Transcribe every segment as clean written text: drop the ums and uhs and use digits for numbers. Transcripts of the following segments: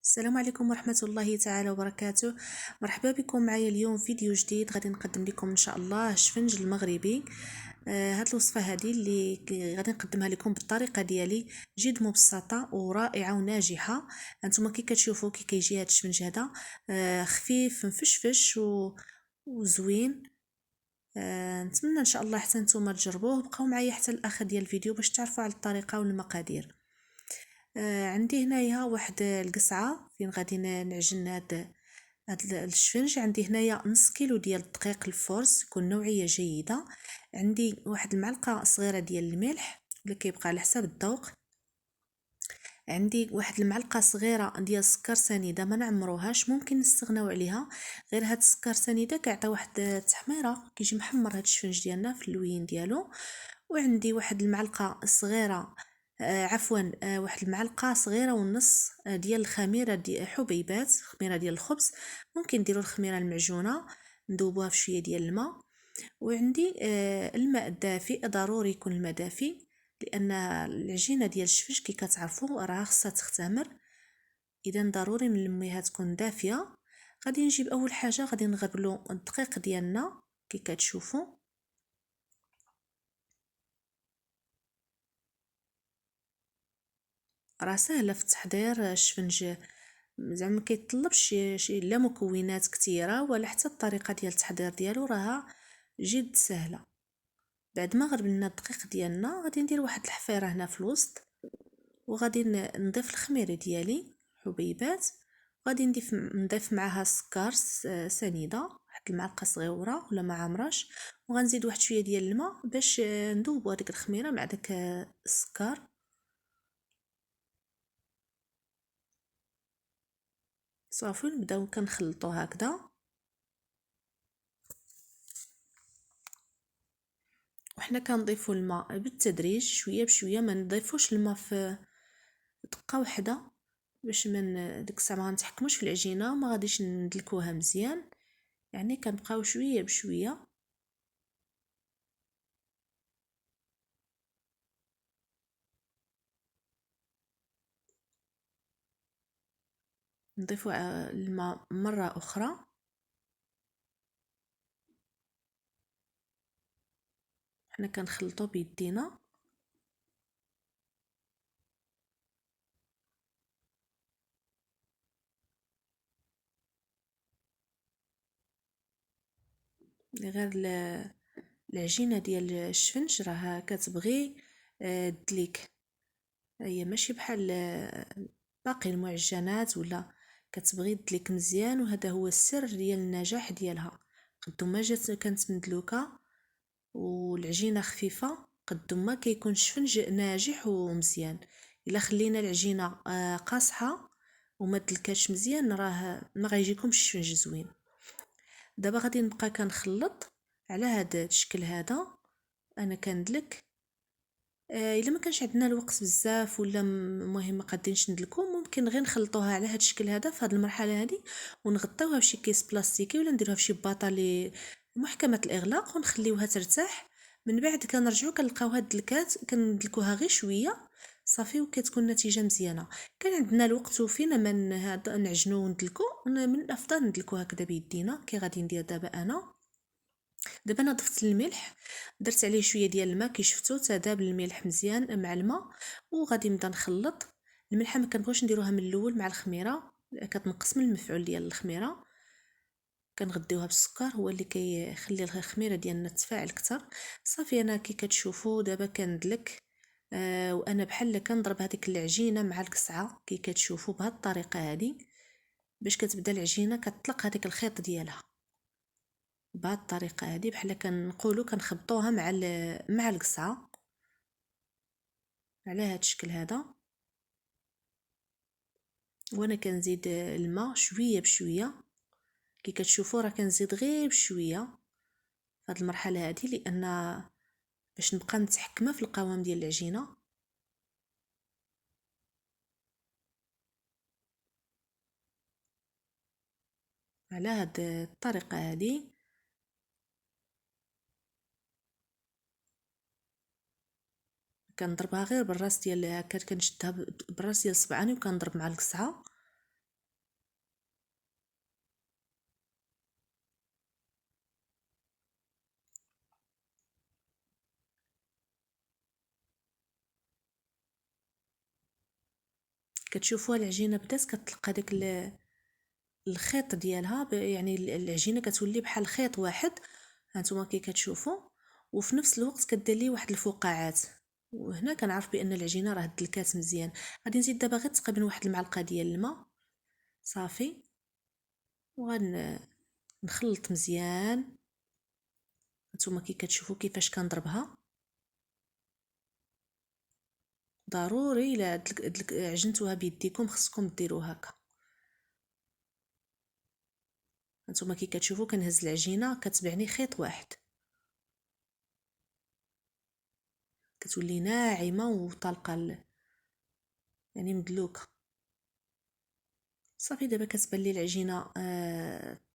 السلام عليكم ورحمة الله تعالى وبركاته. مرحبا بكم معايا اليوم فيديو جديد غادي نقدم لكم ان شاء الله الشفنج المغربي. هاد الوصفة هذه اللي غادي نقدمها لكم بالطريقة ديالي جد مبسطة ورائعة وناجحة. انتم كي كتشوفوا كي كيجي هاد الشفنج هذا خفيف مفشفش وزوين. نتمنى ان شاء الله حتى نتوما تجربوه. بقاو معايا حتى الاخر ديال الفيديو باش تعرفوا على الطريقة والمقادير. عندي هنايا واحد القصعه فين غادي نعجن هاد الشفنج. عندي هنايا نص كيلو ديال الدقيق الفورس يكون نوعيه جيده. عندي واحد المعلقه صغيره ديال الملح اللي كيبقى على حسب الذوق. عندي واحد المعلقه صغيره ديال السكر سنيده ما نعمروهاش، ممكن نستغناو عليها، غير هاد السكر سنيده كيعطي واحد التحميره، كيجي محمر هاد الشفنج ديالنا في اللوين ديالو. وعندي واحد المعلقه صغيره عفوا واحد المعلقه صغيره ونص ديال الخميره ديال حبيبات، خميره ديال الخبز. ممكن نديروا الخميره المعجونه ندوبوها في شويه ديال الماء. وعندي الماء الدافئ، ضروري يكون الماء دافئ لان العجينه ديال الشفج كي كتعرفوا راه خصها تختمر، اذا ضروري من المياه تكون دافيه. غادي نجيب اول حاجه غادي نغربلو الدقيق ديالنا كي كتشوفوا. راه سهله في التحضير الشفنج، زعما ما كيتطلبش شي لا مكونات كثيره ولا حتى الطريقه ديال التحضير ديالو راها جد سهله. بعد ما غربلنا الدقيق ديالنا غادي ندير واحد الحفيره هنا في الوسط، وغادي نضيف الخميره ديالي حبيبات، وغادي نضيف معاها السكر سنيده واحد المعلقه صغيره ولا ما عامراش، وغنزيد واحد شويه ديال الماء باش نذوبوا هذيك الخميره مع داك السكر. صافي نبداو كنخلطو هكذا، وحنا كنضيفوا الماء بالتدريج شويه بشويه، ما نضيفوش الماء في دقه واحده باش من ديك الساعه ما نتحكموش في العجينه وما غاديش ندلكوها مزيان، يعني كنبقاو شويه بشويه. نضيفوا الماء مره اخرى. حنا كنخلطو بيدينا. غير العجينه ديال الشفنج راه كتبغي دليك، هي ماشي بحال باقي المعجنات، ولا كتبغي دليك مزيان، وهذا هو السر ديال النجاح ديالها. قدو ما جات كانت مدلوكه والعجينه خفيفه قدو ما كيكون الشفنج ناجح ومزيان. الا خلينا العجينه قاصحه وما دلكاتش مزيان راه ما غيجيكمش الشفنج زوين. دابا غادي نبقى كنخلط على هذا الشكل هذا. انا كندلك الا ما كانش عندنا الوقت بزاف ولا المهم ما قادينش ندلكو، ممكن غير نخلطوها على هذا الشكل هذا في هذه المرحله هذه، ونغطيوها بشي كيس بلاستيكي ولا نديروها في شي باطه لي محكمه الاغلاق ونخليوها ترتاح. من بعد كنرجعو كنلقاوها دلكات، كندلكوها غير شويه صافي وكتكون النتيجه مزيانه. كان عندنا الوقت وفينا من هذا نعجنو وندلكو، من الافضل ندلكو هكذا بيدينا كي غادي ندير دابا انا. دابا انا ضفت الملح، درت عليه شويه ديال الماء كي شفتوا تذاب الملح مزيان مع الماء، وغادي نبدا نخلط. الملحه ما كنبغيوش نديروها من الاول مع الخميره، كتنقص من المفعول ديال الخميره. كنغديوها بالسكر هو اللي كيخلي الخميره ديالنا تفاعل اكثر. صافي انا كي كتشوفوا دابا كندلك وانا بحال كنضرب هذيك العجينه مع القصعه كي كتشوفوا بهذه الطريقه هذه، باش كتبدا العجينه كتطلق هذيك الخيط ديالها بهذه الطريقه هذه، بحال كنقولوا كنخبطوها مع القصعه على هذا الشكل هذا. وانا كنزيد الماء شويه بشويه، كي كتشوفوا راه كنزيد غير بشويه في هذه المرحله هذه، لان باش نبقى متحكمه في القوام ديال العجينه. على هذه الطريقه هذه كنضربها غير بالراس ديال هكا، كنشدها بالراس ديال صبعاني وكنضرب مع القصعه كتشوفوها العجينه بدات كتلقى داك الخيط ديالها، يعني العجينه كتولي بحال خيط واحد، هانتوما كي كتشوفوا. وفي نفس الوقت كدير لي واحد الفقاعات، وهنا كنعرف بان العجينه راه دلكات مزيان. غادي نزيد دابا غير تقريبا واحد المعلقه ديال الماء صافي، وغنخلط مزيان. هانتوما كي كتشوفوا كيفاش كنضربها، ضروري الا عجنتوها بيديكم خصكم ديروا هكا. هانتوما كي كتشوفوا كنهز العجينه كتبعني خيط واحد، كتولي ناعمه وطالقه يعني مدلوكه. صافي دابا كتبان لي العجينه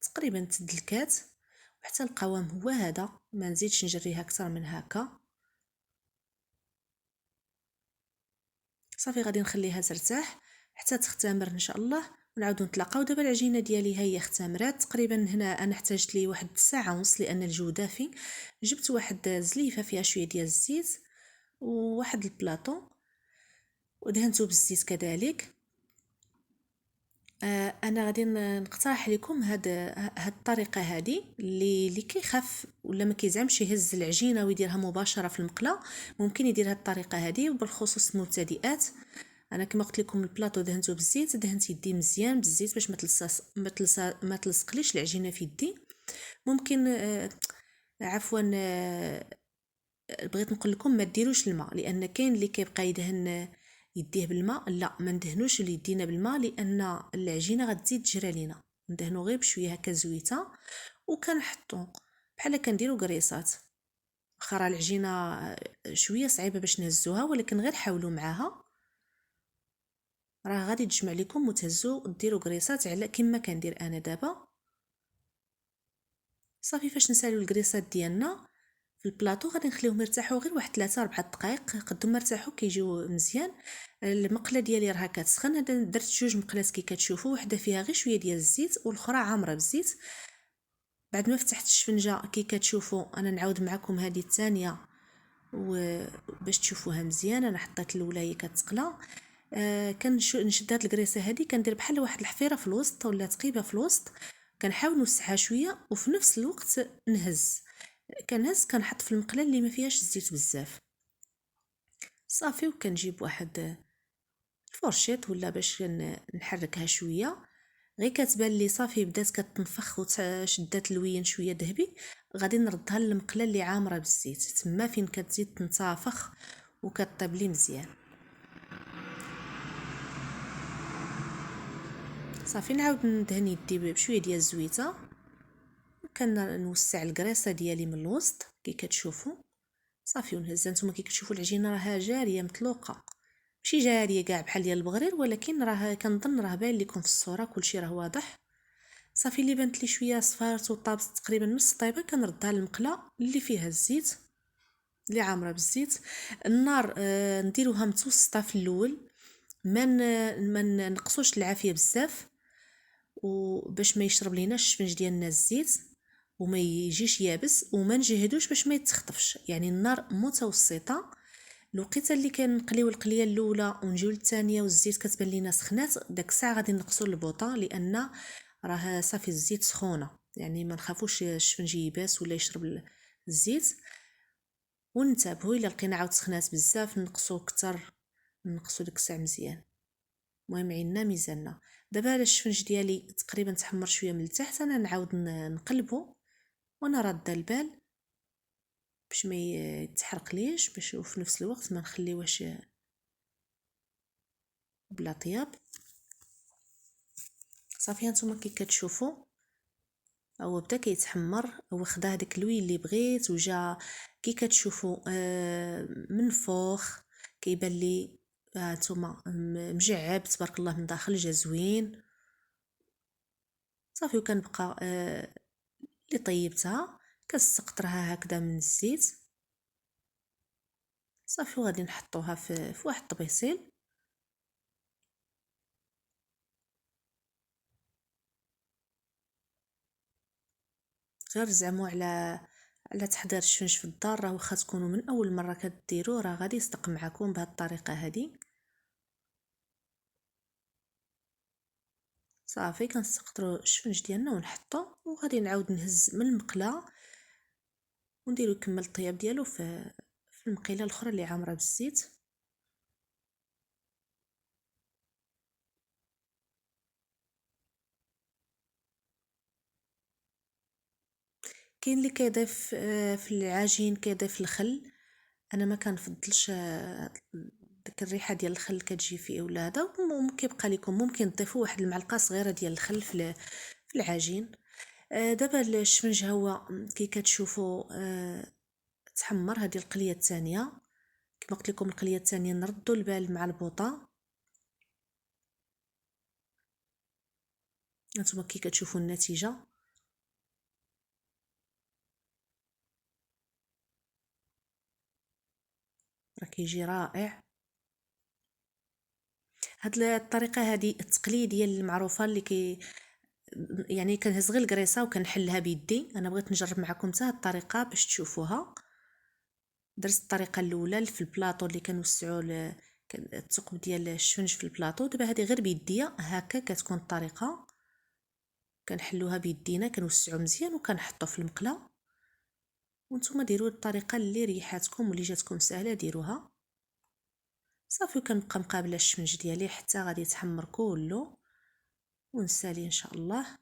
تقريبا تدلكات، وحتى القوام هو هذا، ما نزيدش نجريها اكثر من هكا. صافي غادي نخليها ترتاح حتى تختمر ان شاء الله، ونعاودو نتلاقاو. دابا العجينه ديالي ها هي اختمرات تقريبا. هنا انا احتاجت لي واحد ساعه ونص لان الجو دافي. جبت واحد زليفه فيها شويه ديال الزيت وواحد البلاطو ودهنته بالزيت كذلك. انا غادي نقترح لكم هاد الطريقه هذه اللي كيخاف ولا ما كيزعمش يهز العجينه ويديرها مباشره في المقله، ممكن يدير هاد الطريقه هذه. وبالخصوص المبتدئات، انا كما قلت لكم البلاطو دهنته بالزيت، دهنت يدي مزيان بالزيت باش ما تلصقليش العجينه في يدي. ممكن عفوا بغيت نقول لكم ما ديروش الماء، لان كاين اللي كيبقى يدهن يديه بالماء. لا، ما ندهنوش يدينا بالماء لان العجينه غتزيد تجرى لينا. ندهنو غير بشويه هكا زويته، وكنحطو بحال كنديرو قريصات. واخا العجينه شويه صعيبه باش نهزوها، ولكن غير حاولوا معاها، راه غادي تجمع لكم وتهزو ديروا قريصات على كما كندير انا دابا. صافي فاش نساليو القريصات ديالنا في البلاطو غادي نخليوهم يرتاحوا غير واحد 3 4 دقائق. قدام ما ارتاحوا كيجيو مزيان. المقله ديالي راها كتسخن، درت 2 مقلات كي كتشوفوا، وحده فيها غير شويه ديال الزيت والاخرى عامره بالزيت. بعد ما فتحت الشفنجه كي كتشوفوا انا نعاود معكم هذه الثانيه وباش تشوفوها مزيان. انا حطيت الاولى هي كتقلى. كنشد هاد الكريسه هذه كندير بحال واحد الحفيره في الوسط ولا تقيبه في الوسط، كنحاول نوسعها شويه وفي نفس الوقت كنهز كنحط في المقله اللي ما فيهاش الزيت بزاف. صافي وكنجيب واحد الفورشيط ولا باش نحركها شويه، غير كتبان لي صافي بدات كتنفخ وشدات الوين شويه ذهبي، غادي نردها للمقله اللي عامره بالزيت تما فين كتزيد تنتفخ وكطيب لي مزيان. صافي نعاود ندهن يدي بشويه ديال الزويته، كنوسع الكريسه ديالي من الوسط كي كتشوفوا. صافي ونهزها. نتوما كي كتشوفوا العجينه راها جاريه مطلوقه، ماشي جاريه كاع بحال ديال البغرير، ولكن راه كنظن راه باين لكم في الصوره كلشي راه واضح. صافي اللي بانت لي شويه صفارت وطابت تقريبا نص طيبه كنردها للمقله اللي فيها الزيت اللي عامره بالزيت. النار نديروها متوسطه في الاول، ما نقصوش العافيه بزاف وباش ما يشرب ليناش الشفنج ديالنا الزيت وما يجيش يابس، وما نجهدوش باش ما يتسخطفش. يعني النار متوسطه. الوقيته اللي كنقليو القليه الاولى ونجيو للثانيه والزيت كتبان لينا سخنات، داك الساعه غادي نقصو البوطه لان راه صافي الزيت سخونه، يعني ما نخافوش الشفنج يباس ولا يشرب الزيت. وننتبهوا الا لقينا عاود سخنات بزاف نقصو اكثر، نقصو ديك الساعه مزيان. المهم عيننا ميزاننا. دابا الشفنج ديالي تقريبا تحمر شويه من التحت، انا نعاود نقلبو وانا راده البال باش ما يتحرق ليش، باش في نفس الوقت ما نخليوهش بلا طياب. صافي هانتوما كي كتشوفوا هو بدا كيتحمر، هو خدا هذاك اللوي اللي بغيت وجا كي كتشوفوا من فوخ كيبان لي هانتوما مجعب تبارك الله من داخل، جا زوين. صافي وكنبقى اللي طيبتها كنستقطرها هكذا من الزيت. صافي وغادي نحطوها في واحد الطبيسيل. غير زعموا على تحضير الشفنج في الدار، راه واخا تكونوا من اول مره كديروه راه غادي يصدق معكم بهذه الطريقه هذه. صافي كنسقطرو الشفنج ديالنا ونحطو، وغادي نعاود نهز من المقله ونديرو يكمل الطياب ديالو في المقيله الاخرى اللي عامره بالزيت. كاين اللي كيضيف في العجين كيضيف الخل، انا ما كنفضلش ديك الريحه ديال الخل كتجي فيه ولا هذا، كيبقى لكم ممكن تضيفوا واحد المعلقه صغيره ديال الخل في العجين. دابا الشفنج هو كي كتشوفوا تحمر. هذه القليه الثانيه، كما قلت لكم القليه الثانيه نردوا البال مع البوطه. هانتوما كي كتشوفوا النتيجه راه كيجي رائع. هاد الطريقه هذه التقليديه المعروفه اللي يعني كنهز غير الكريسه وكنحلها بيدي. انا بغيت نجرب معكم حتى هاد الطريقه باش تشوفوها. درت الطريقه الاولى في البلاطو اللي كنوسعوا الثقب ديال الشفنج في البلاطو. دابا هذه غير بيديا هكا كتكون الطريقه، كنحلوها بيدينا كنوسعوا مزيان وكنحطوا في المقله. وانتم ديروا الطريقه اللي ريحاتكم واللي جاتكم سهله ديروها. صافي كنبقى مقابله الشفنج ديالي حتى غادي يتحمر كله ونسالي ان شاء الله.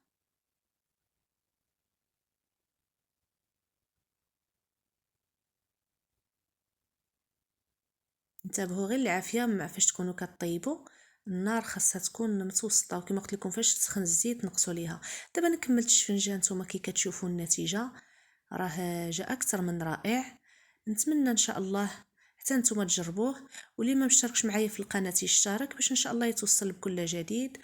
انتبهوا غير العافيه مع فاش تكونوا كطيبوا. النار خاصها تكون متوسطه، وكما قلت لكم فاش تسخن الزيت نقصوا ليها. دابا انا كملت الشفنجه، نتوما كي كتشوفوا النتيجه راه جا اكثر من رائع. نتمنى ان شاء الله حتى نتوما تجربوه، واللي ما مشتركش معايا في القناه يشترك باش ان شاء الله يتوصل بكل جديد.